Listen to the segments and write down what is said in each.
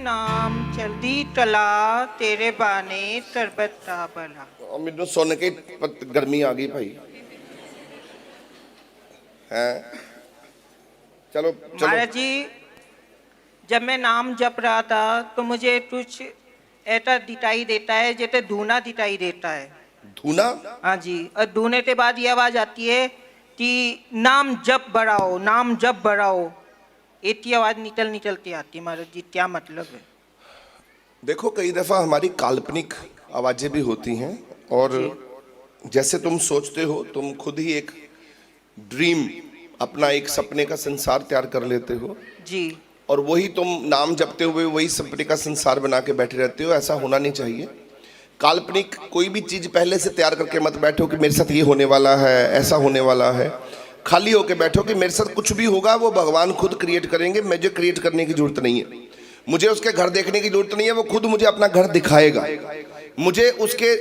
नाम चलदी टला तेरे बाने तरबत दा भला। मैनू सुन के गर्मी आ गई भाई है। चलो चलो महाराज जी, जब मैं नाम जप रहा था तो मुझे कुछ ऐसा दिखाई देता है जैसे धूना दिखाई देता है। धूना? हाँ जी, और धूने के बाद ये आवाज आती है कि नाम जप बढ़ाओ, नाम जप बढ़ाओ। इतनी आवाज निकल के आती है। महाराज जी, क्या मतलब है? देखो, कई दफा हमारी काल्पनिक आवाजें भी होती हैं और जैसे तुम सोचते हो, तुम खुद ही एक ड्रीम, अपना एक सपने का संसार तैयार कर लेते हो जी। और वही तुम नाम जपते हुए वही सपने का संसार बना के बैठे रहते हो। ऐसा होना नहीं चाहिए। काल्पनिक कोई भी चीज पहले से तैयार करके मत बैठो कि मेरे साथ ये होने वाला है, ऐसा होने वाला है। खाली होके बैठो कि मेरे साथ कुछ भी होगा वो भगवान खुद क्रिएट करेंगे, मुझे क्रिएट करने की जरूरत नहीं है, मुझे उसके घर देखने की जरूरत नहीं है, वो खुद मुझे अपना घर दिखाएगा। मुझे उसके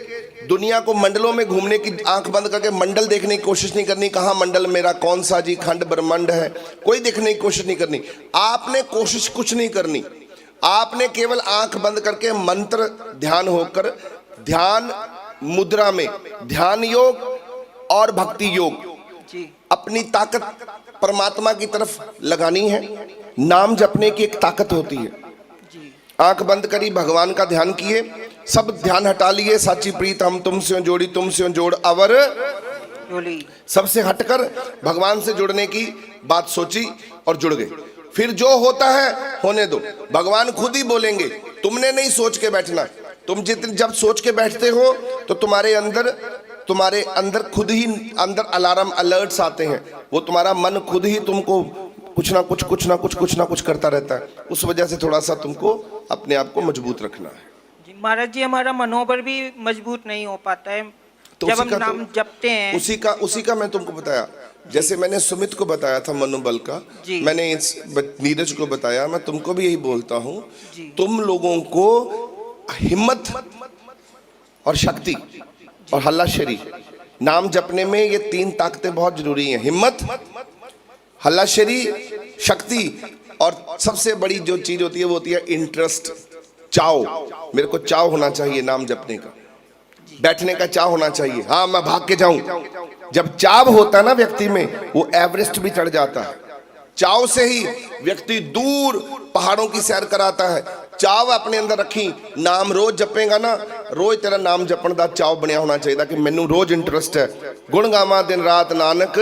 दुनिया को मंडलों में घूमने की, आंख बंद करके मंडल देखने की कोशिश नहीं करनी, कहाँ मंडल मेरा, कौन सा जी खंड ब्रह्मांड है, कोई देखने की कोशिश नहीं करनी। आपने कोशिश कुछ नहीं करनी, आपने केवल आंख बंद करके मंत्र ध्यान होकर, ध्यान मुद्रा में ध्यान योग और भक्ति योग जी। अपनी ताकत परमात्मा की तरफ लगानी है। नाम जपने की एक ताकत होती है। जी। आंख बंद करी, भगवान का ध्यान किए, सब ध्यान हटा लिए, साची प्रीत हम तुमसे जोड़ी, तुमसे जोड़ अवर डोली। सबसे हटकर भगवान से जुड़ने की बात सोची और जुड़ गए। फिर जो होता है होने दो, भगवान खुद ही बोलेंगे, तुमने नहीं सोच के बैठना। तुम जब सोच के बैठते हो तो तुम्हारे अंदर खुद ही अंदर अलार्म अलर्ट्स आते हैं। वो तुम्हारा मन खुद ही तुमको कुछ ना कुछ करता रहता है। उस वजह से थोड़ा सा तुमको अपने आप को मजबूत रखना है। जी महाराज जी, हमारा मनोबल भी मजबूत नहीं हो पाता है तो जब हम नाम जपते हैं। उसी का मैं तुमको बताया। जैसे मैंने सुमित को बताया था मनोबल का, मैंने इस नीरज को बताया, मैं तुमको भी यही बोलता हूँ। तुम लोगों को हिम्मत और शक्ति और हल्लाशेरी, नाम जपने में ये तीन ताकतें बहुत जरूरी हैं। हिम्मत, हल्लाशेरी, शक्ति, और सबसे बड़ी जो चीज होती है वो होती है इंटरेस्ट, चाव। मेरे को चाव होना चाहिए नाम जपने का, बैठने का चाव होना चाहिए। हाँ, मैं भाग के जाऊं। जब चाव होता है ना व्यक्ति में, वो एवरेस्ट भी चढ़ जाता है। चाव से ही व्यक्ति दूर पहाड़ों की सैर कराता है। चाव अपने अंदर रखी, नाम रोज जपेगा ना, रोज तेरा नाम जपन का चाव बनया होना चाहिए कि मैनू रोज इंटरेस्ट है, गुण गावा दिन रात नानक।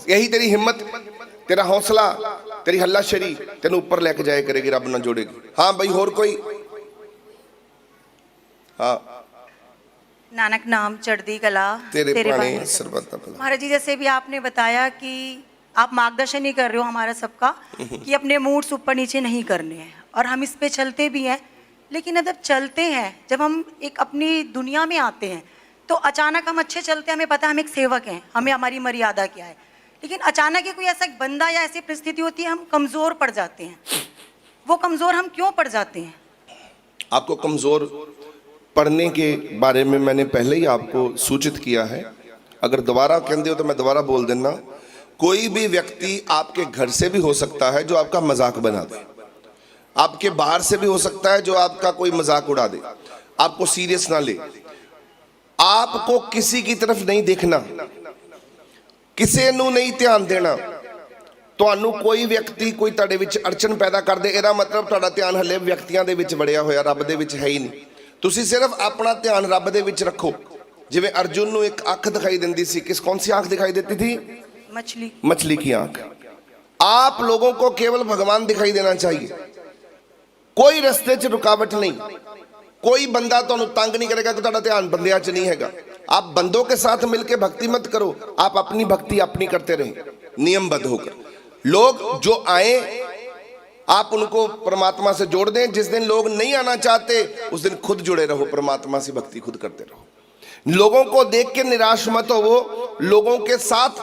यही तेरी हिम्मत, तेरा हौसला, तेरी हल्लाशेरी तेन ऊपर लेके जाए करेगी, रब ना जोड़ेगी। हाँ भाई, होर कोई? हाँ। नानक नाम चढ़दी कला तेरे पाने सर्बत भला। महाराज जी, जैसे भी आपने बताया कि आप मार्गदर्शन ही कर रहे हो हमारा सबका कि अपने मूड्स ऊपर नीचे नहीं करने हैं, और हम इस पे चलते भी हैं। लेकिन जब चलते हैं, जब हम एक अपनी दुनिया में आते हैं तो अचानक हम अच्छे चलते हैं, हमें पता है हम एक सेवक हैं, हमें हमारी मर्यादा क्या है। लेकिन अचानक ही कोई ऐसा बंदा या ऐसी परिस्थिति होती है, हम कमज़ोर पड़ जाते हैं। वो कमज़ोर हम क्यों पड़ जाते हैं? आपको कमज़ोर पढ़ने के बारे में मैंने पहले ही आपको सूचित किया है। अगर दोबारा कहते हो तो मैं दोबारा बोल देना। कोई भी व्यक्ति आपके घर से भी हो सकता है जो आपका मजाक बना दे, आपके बाहर से भी हो सकता है जो आपका कोई मजाक उड़ा दे, आपको सीरियस ना ले। आपको किसी की तरफ नहीं देखना, किसी नू नहीं ध्यान देना। ਤੁਹਾਨੂੰ ਕੋਈ ਵਿਅਕਤੀ ਕੋਈ ਤੁਹਾਡੇ ਵਿੱਚ ਅੜਚਨ ਪੈਦਾ ਕਰ ਦੇ, ਇਹਦਾ ਮਤਲਬ ਤੁਹਾਡਾ ਧਿਆਨ ਹਲੇ ਵਿਅਕਤੀਆਂ ਦੇ ਵਿੱਚ ਵੜਿਆ ਹੋਇਆ, ਰੱਬ ਦੇ ਵਿੱਚ ਹੈ ਹੀ ਨਹੀਂ। ਤੁਸੀਂ ਸਿਰਫ ਆਪਣਾ ਧਿਆਨ ਰੱਬ ਦੇ ਵਿੱਚ ਰੱਖੋ। ਜਿਵੇਂ ਅਰਜੁਨ ਨੂੰ ਇੱਕ ਅੱਖ ਦਿਖਾਈ ਦਿੰਦੀ ਸੀ, कौन सी आंख दिखाई देती थी? मछली की आंख। आप लोगों को केवल भगवान दिखाई देना चाहिए। कोई रास्ते च रुकावट नहीं, कोई बंदा तुहानू तंग नहीं करेगा कि तुहाडा ध्यान बंदियां च नहीं हैगा। आप बंदों के साथ मिलकर भक्ति मत करो, आप अपनी भक्ति अपनी करते रहें नियमबद्ध होकर। लोग जो आए आप उनको परमात्मा से जोड़ दें। जिस दिन लोग नहीं आना चाहते उस दिन खुद जुड़े रहो, परमात्मा से भक्ति खुद करते रहो। लोगों को देख के निराश मत हो, लोगों के साथ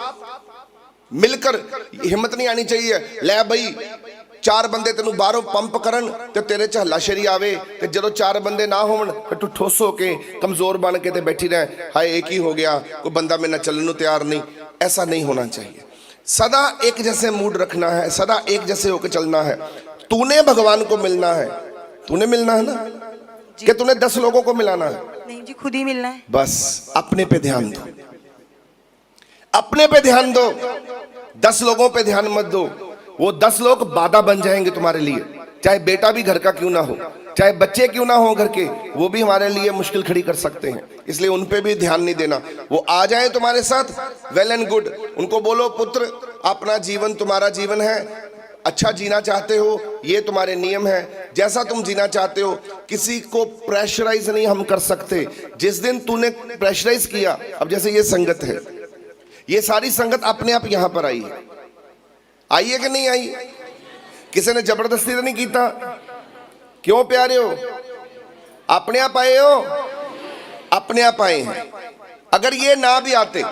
मिलकर हिम्मत नहीं आनी चाहिए। ले भाई, चार बंदे तेन बाहरों पंप करन ते तेरे च हल्लाशेरी आवे, ते जदों चार बंदे ना होवन तू ठुस हो के कमजोर बन के ते बैठी रहे, हाय एक ही हो गया, कोई बंदा मेरे नाल चलने को तैयार नहीं। ऐसा नहीं होना चाहिए। सदा एक जैसे मूड रखना है, सदा एक जैसे होकर चलना है। तूने भगवान को मिलना है, तूने मिलना है ना, कि तूने 10 लोगों को मिलाना है? नहीं जी, खुद ही मिलना है। बस अपने पे ध्यान दो, अपने पे ध्यान दो, 10 लोगों पे ध्यान मत दो। वो 10 लोग बाधा बन जाएंगे तुम्हारे लिए, चाहे बेटा भी घर का क्यों ना हो, चाहे बच्चे क्यों ना हो घर के, वो भी हमारे लिए मुश्किल खड़ी कर सकते हैं। इसलिए उन पे भी ध्यान नहीं देना। वो आ जाए तुम्हारे साथ, वेल एंड गुड। उनको बोलो पुत्र, अपना जीवन तुम्हारा जीवन है, अच्छा जीना चाहते हो, ये तुम्हारे नियम है, जैसा तुम जीना चाहते हो। किसी को प्रेशराइज नहीं हम कर सकते। जिस दिन तूने प्रेशराइज किया, अब जैसे ये संगत है, ये सारी संगत अपने आप यहां पर आई है, आई है कि नहीं आई? किसी ने जबरदस्ती तो नहीं कीता? क्यों प्यारे हो? अपने आप आए हो, अपने आप आए हैं। अगर ये ना भी आते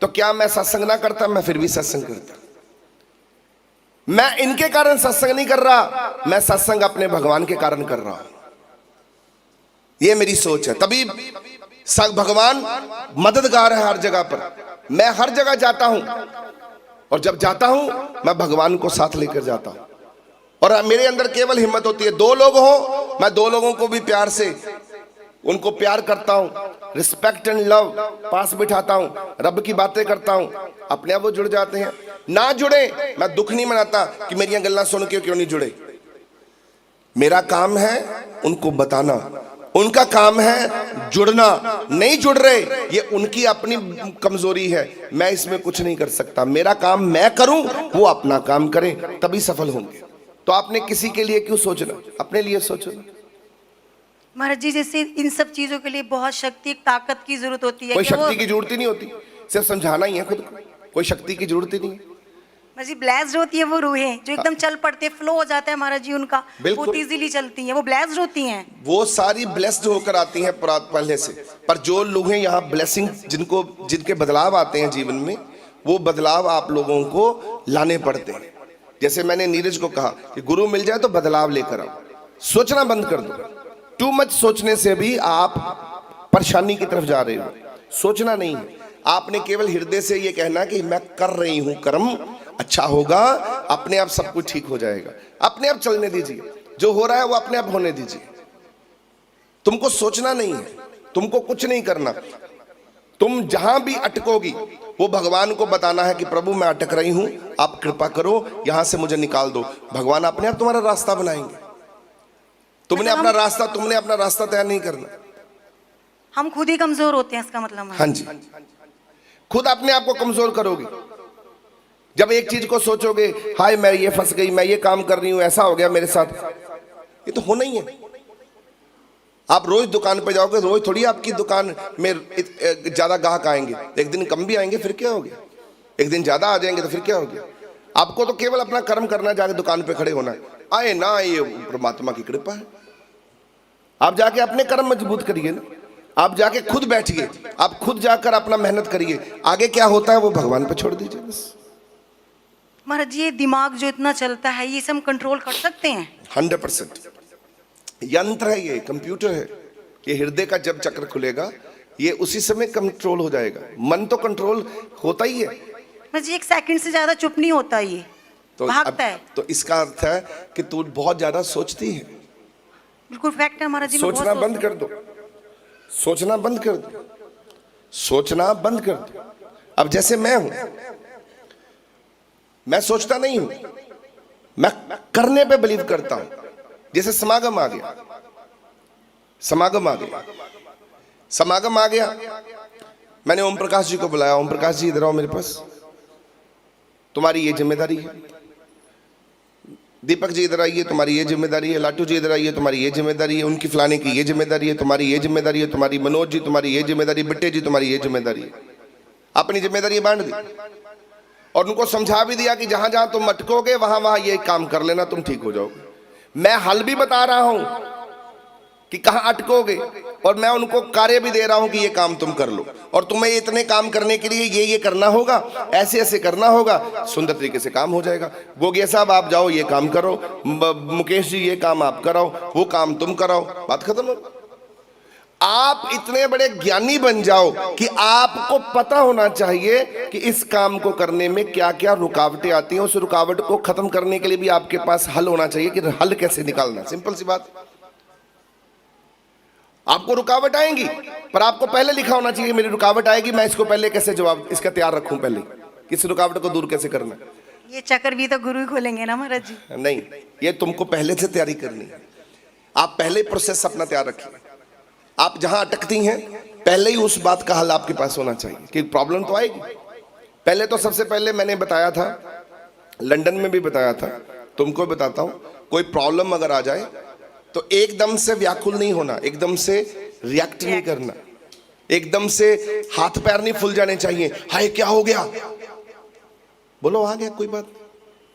तो क्या मैं सत्संग ना करता? मैं फिर भी सत्संग करता। मैं इनके कारण सत्संग नहीं कर रहा, मैं सत्संग अपने भगवान के कारण कर रहा हूं। ये मेरी सोच है। तभी भगवान मददगार है हर जगह पर। मैं हर जगह जाता हूं, और जब जाता हूं मैं भगवान को साथ लेकर जाता हूं। और मेरे अंदर केवल हिम्मत होती है, 2 लोग हो, मैं 2 लोगों को भी प्यार से उनको प्यार करता हूं, रिस्पेक्ट एंड लव पास बिठाता हूं, रब की बातें करता हूं, अपने आप वो जुड़ जाते हैं। ना जुड़े, मैं दुख नहीं मनाता कि मेरी गल्लां सुन के क्यों नहीं जुड़े। मेरा काम है उनको बताना, उनका काम है जुड़ना। नहीं जुड़ रहे, ये उनकी अपनी कमजोरी है, मैं इसमें कुछ नहीं कर सकता। मेरा काम मैं करूं, वो अपना काम करें, तभी सफल होंगे। तो आपने किसी के लिए क्यों सोचना, अपने लिए सोचो। महाराज जी, जैसे इन सब चीजों के लिए बहुत शक्ति, एक ताकत की जरूरत होती है। कोई कि वो- शक्ति की जरूरत ही नहीं होती, सिर्फ समझाना ही है खुद को। कोई शक्ति की जरूरत ही नहीं है। महाराज जी, ब्लेस्ड होती है वो रूहें जो एकदम चल पड़ते, फ्लो हो जाता है महाराज जी उनका, बिल्कुल। बहुत इजीली चलती हैं, वो ब्लेस्ड होती हैं। वो सारी ब्लेस्ड होकर आती हैं पहले से। पर जो लोग हैं यहाँ ब्लेसिंग, जिनके बदलाव आते हैं जीवन में, वो बदलाव आप लोगों को लाने पड़ते हैं। जैसे मैंने नीरज को कहा कि गुरु मिल जाए तो बदलाव लेकर आओ, सोचना बंद कर दो। टू मच सोचने से भी आप परेशानी की तरफ जा रहे हो। सोचना नहीं है, आपने केवल हृदय से ये कहना कि मैं कर रही हूं कर्म, अच्छा होगा, अपने आप सब कुछ ठीक हो जाएगा। अपने आप चलने दीजिए, जो हो रहा है वो अपने आप होने दीजिए। तुमको सोचना नहीं है, तुमको कुछ नहीं करना। तुम जहां भी अटकोगी, वो भगवान को बताना है कि प्रभु मैं अटक रही हूं, आप कृपा करो, यहां से मुझे निकाल दो। भगवान अपने आप तुम्हारा रास्ता बनाएंगे। तुमने अपना रास्ता तैयार नहीं करना। हम खुद ही कमजोर होते हैं, इसका मतलब है। हाँ जी, खुद अपने आप को कमजोर करोगे। जब एक चीज को सोचोगे, हाय मैं ये फंस गई, मैं ये काम कर रही हूं, ऐसा हो गया मेरे साथ, ये तो होना ही है। आप रोज दुकान पे जाओगे, रोज थोड़ी आपकी दुकान में ज्यादा ग्राहक आएंगे। एक दिन कम भी आएंगे, फिर क्या हो गया? एक दिन ज्यादा आ जाएंगे तो फिर क्या हो गया? आपको तो केवल अपना कर्म करना, जाके दुकान पे खड़े होना है। आए ना, ये परमात्मा की कृपा है। आप जाके अपने कर्म मजबूत करिए ना, आप जाके खुद बैठिए, आप खुद जाकर अपना मेहनत करिए। आगे क्या होता है वो भगवान पे छोड़ दीजिए बस। महाराज जी, ये दिमाग जो इतना चलता है, ये सब कंट्रोल कर सकते हैं? 100% यंत्र है, ये कंप्यूटर है। ये हृदय का जब चक्र खुलेगा, ये उसी समय कंट्रोल हो जाएगा। मन तो कंट्रोल होता ही है। महाराज जी, 1 सेकंड से ज्यादा चुप नहीं होता, ये तो भागता है। तो इसका अर्थ है कि तू बहुत ज्यादा सोचती है। बिल्कुल फैक्ट है महाराज जी। मैं सोचना बहुत बंद कर दो, सोचना बंद कर दो, सोचना बंद कर दो। अब जैसे मैं हूं, मैं सोचता नहीं हूं, मैं करने पे बिलीव करता हूं। जैसे समागम आ गया, समागम आ गया, समागम आ गया, मैंने ओम प्रकाश जी को बुलाया। ओम प्रकाश जी इधर आओ मेरे पास, तुम्हारी ये जिम्मेदारी है। दीपक जी इधर आइए, तुम्हारी ये जिम्मेदारी है। लाटू जी इधर आइए, तुम्हारी ये जिम्मेदारी है। उनकी फलाने की ये जिम्मेदारी है, तुम्हारी ये जिम्मेदारी है। तुम्हारी मनोज जी, तुम्हारी ये जिम्मेदारी, बिट्टे जी तुम्हारी ये जिम्मेदारी है। अपनी जिम्मेदारी बांट दी और उनको समझा भी दिया कि जहां जहां तुम अटकोगे वहां वहां ये काम कर लेना, तुम ठीक हो जाओगे। मैं हल भी बता रहा हूं कि कहां अटकोगे, और मैं उनको कार्य भी दे रहा हूं कि ये काम तुम कर लो, और तुम्हें इतने काम करने के लिए ये करना होगा, ऐसे ऐसे करना होगा, सुंदर तरीके से काम हो जाएगा। गोगिया साहब आप जाओ, ये काम करो, मुकेश जी ये काम आप कराओ, वो काम तुम कराओ, बात खत्म हो। आप इतने बड़े ज्ञानी बन जाओ कि आपको पता होना चाहिए कि इस काम को करने में क्या क्या रुकावटें आती हैं। उस रुकावट को खत्म करने के लिए भी आपके पास हल होना चाहिए कि हल कैसे निकालना। सिंपल सी बात। आपको रुकावट आएंगी, पर आपको पहले लिखा होना चाहिए मेरी रुकावट आएगी, मैं इसको पहले कैसे जवाब इसका तैयार रखूं, पहले किस रुकावट को दूर कैसे करना। ये चक्कर भी तो गुरु ही खोलेंगे ना महाराज जी। नहीं, ये तुमको पहले से तैयारी करनी है। आप पहले प्रोसेस अपना तैयार रखिए। आप जहां अटकती हैं पहले ही उस बात का हल आपके पास होना चाहिए कि प्रॉब्लम तो आएगी। पहले तो सबसे पहले मैंने बताया था, लंदन में भी बताया था, तुमको बताता हूं, कोई प्रॉब्लम अगर आ जाए तो एकदम से व्याकुल नहीं होना, एकदम से रिएक्ट नहीं करना, एकदम से हाथ पैर नहीं फूल जाने चाहिए। हाय क्या हो गया, बोलो आ गया कोई बात।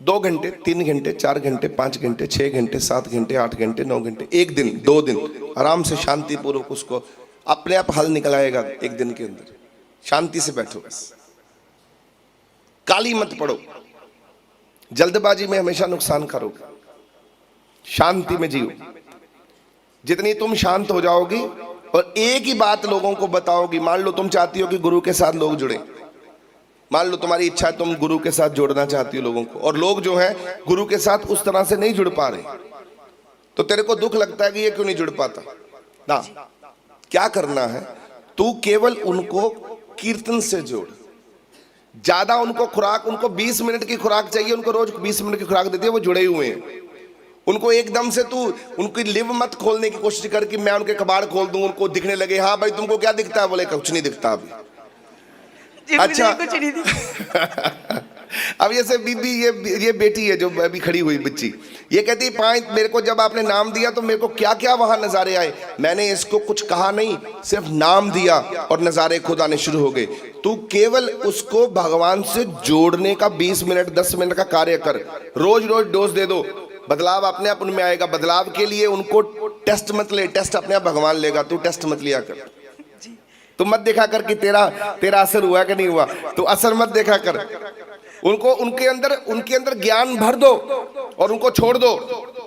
2 घंटे 3 घंटे 4 घंटे 5 घंटे 6 घंटे 7 घंटे 8 घंटे 9 घंटे, 1 दिन 2 दिन आराम से शांतिपूर्वक उसको अपने आप हल निकल आएगा। 1 दिन के अंदर शांति से बैठो, बस काली मत पड़ो, जल्दबाजी में हमेशा नुकसान करोगे। शांति में जियो। जितनी तुम शांत हो जाओगी और एक ही बात लोगों को बताओगी, मान लो तुम चाहती हो कि गुरु के साथ लोग जुड़े, मान लो तुम्हारी इच्छा है तुम गुरु के साथ जोड़ना चाहती हो लोगों को, और लोग जो है गुरु के साथ उस तरह से नहीं जुड़ पा रहे, तो तेरे को दुख लगता है कि ये क्यों नहीं जुड़ पाता ना। क्या करना है, तू केवल उनको कीर्तन से जोड़। ज्यादा उनको खुराक, उनको 20 मिनट की खुराक चाहिए, उनको रोज 20 मिनट की खुराक देती है, वो जुड़े हुए हैं। उनको एकदम से तू उनकी लिव मत खोलने की कोशिश कर कि मैं उनके कबाड़ खोल दूं, उनको दिखने लगे हाँ भाई तुमको क्या दिखता है, बोले कुछ नहीं दिखता अभी। अच्छा कुछ नहीं दिखता। अब जैसे बीबी ये बेटी है जो अभी खड़ी हुई बच्ची, ये कहती है 5 मेरे को जब आपने नाम दिया तो मेरे को क्या क्या वहां नजारे आए, मैंने इसको कुछ कहा नहीं, सिर्फ नाम दिया और नजारे खुद आने शुरू हो गए। तू केवल उसको भगवान से जोड़ने का 20 मिनट 10 मिनट का कार्य कर, रोज रोज डोज दे दो, बदलाव अपने आप उनमें आएगा। बदलाव के लिए उनको टेस्ट मत ले, टेस्ट अपने आप भगवान लेगा, तू टेस्ट मत लिया कर। तू मत देखा कर कि तेरा असर हुआ कि नहीं हुआ, तो असर मत देखा कर। उनको उनके अंदर ज्ञान भर दो और उनको छोड़ दो,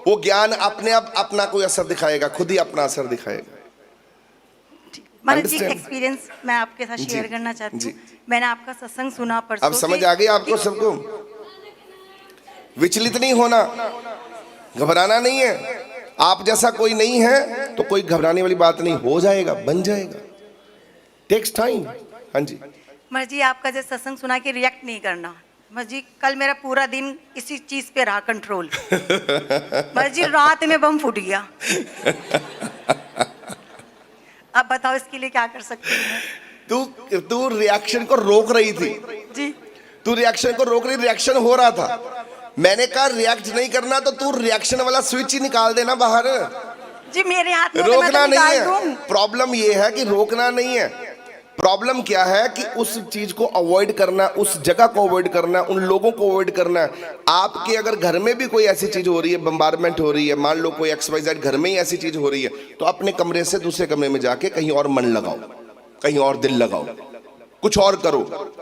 वो ज्ञान अपने आप अपना कोई असर दिखाएगा, खुद ही अपना असर दिखाएगा। महाराज जी एक्सपीरियंस मैं आपके साथ शेयर करना चाहती हूँ। मैंने आपका सत्संग सुना परसों। अब समझ आ गई आपको सबको। विचलित नहीं होना, घबराना नहीं है। आप जैसा कोई नहीं है तो कोई घबराने वाली बात नहीं, हो जाएगा, बन जाएगा, टेक्स टाइम। हाँ जी महाराज जी, आपका जो सत्संग सुना कि रिएक्ट नहीं करना, महाराज जी कल मेरा पूरा दिन इसी चीज पे रहा कंट्रोल। महाराज जी रात में बम फूट गया। आप बताओ इसके लिए क्या कर सकते हैं। तू रिएक्शन को रोक रही थी जी, तू रिएक्शन को रोक रही, रिएक्शन हो रहा था। मैंने कहा रिएक्ट नहीं करना, तो तू रिएक्शन वाला स्विच ही निकाल देना बाहर जी। मेरे हाथ में रोकना नहीं है। प्रॉब्लम ये है कि रोकना नहीं है, प्रॉब्लम क्या है कि उस चीज को अवॉइड करना, उस जगह को अवॉइड करना, उन लोगों को अवॉइड करना। आपके अगर घर में भी कोई ऐसी चीज हो रही है, बम्बारमेंट हो रही है, मान लो कोई XYZ घर में ही ऐसी चीज हो रही है, तो अपने कमरे से दूसरे कमरे में जाके कहीं और मन लगाओ, कहीं और दिल लगाओ, कुछ और करो,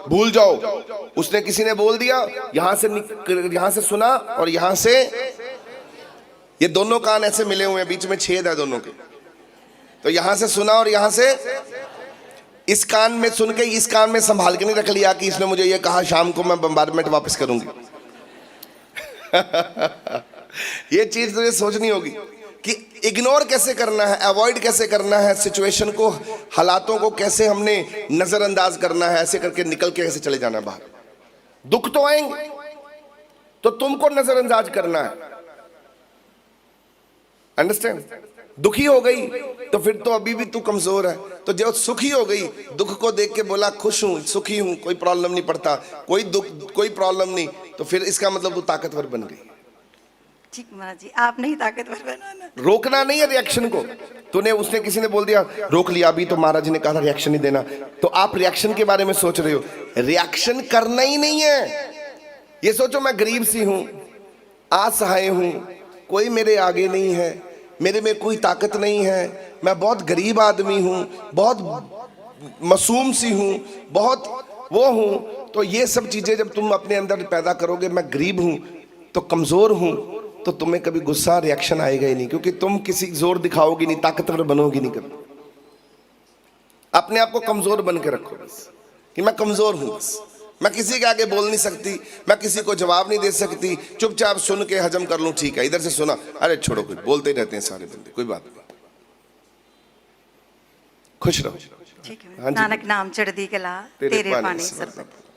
भूल जाओ। उसने किसी ने बोल दिया, यहां से सुना और यहां से, ये दोनों कान ऐसे मिले हुए हैं, बीच में छेद है दोनों के, तो यहां से सुना और यहां से, इस कान में सुन के इस कान में संभाल के नहीं रख लिया कि इसने मुझे ये कहा शाम को मैं बम्बारमेंट वापस करूंगी। ये चीज तुझे सोचनी होगी कि इग्नोर कैसे करना है, अवॉइड कैसे करना है, सिचुएशन को, हालातों को कैसे हमने नजरअंदाज करना है, ऐसे करके निकल के कैसे चले जाना है बाहर। दुख तो आएंगे तो तुमको नजरअंदाज करना है, अंडरस्टैंड। दुखी हो गई तो फिर तो अभी भी तू कमजोर है, तो जब सुखी हो गई, दुख को देख के बोला खुश हूं, सुखी हूं, कोई प्रॉब्लम नहीं पड़ता, कोई दुख कोई प्रॉब्लम नहीं, तो फिर इसका मतलब तू ताकतवर बन गई। ठीक महाराज जी, आप नहीं ताकतवर बनाना। रोकना नहीं है रिएक्शन को। तूने, उसने किसी ने बोल दिया रोक लिया, अभी तो महाराज जी ने कहा था रिएक्शन नहीं देना, तो आप रिएक्शन के बारे में सोच रहे हो। रिएक्शन करना ही नहीं है। ये सोचो मैं गरीब सी हूं, असहाय हूं, कोई मेरे आगे नहीं है, मेरे में कोई ताकत नहीं है, मैं बहुत गरीब आदमी हूं, बहुत मासूम सी हूं, बहुत वो हूं। तो ये सब चीजें जब तुम अपने अंदर पैदा करोगे, मैं गरीब हूं तो कमजोर हूं, तो तुम्हें कभी गुस्सा रिएक्शन आएगा ही नहीं, क्योंकि तुम किसी जोर दिखाओगी नहीं, ताकतवर बनोगी नहीं कभी। अपने आप को कमजोर बन के रखो बस, कि मैं कमजोर हूं बस, मैं किसी के आगे बोल नहीं सकती, मैं किसी को जवाब नहीं दे सकती, चुपचाप सुन के हजम कर लूं, ठीक है इधर से सुना, अरे छोड़ो, कुछ बोलते ही रहते हैं सारे बंदे, कोई बात नहीं, खुश रहो। ठीक है। हाँ जी। नानक नाम चढ़दी कला तेरे तेरे पानी पानी सरबत। सरबत।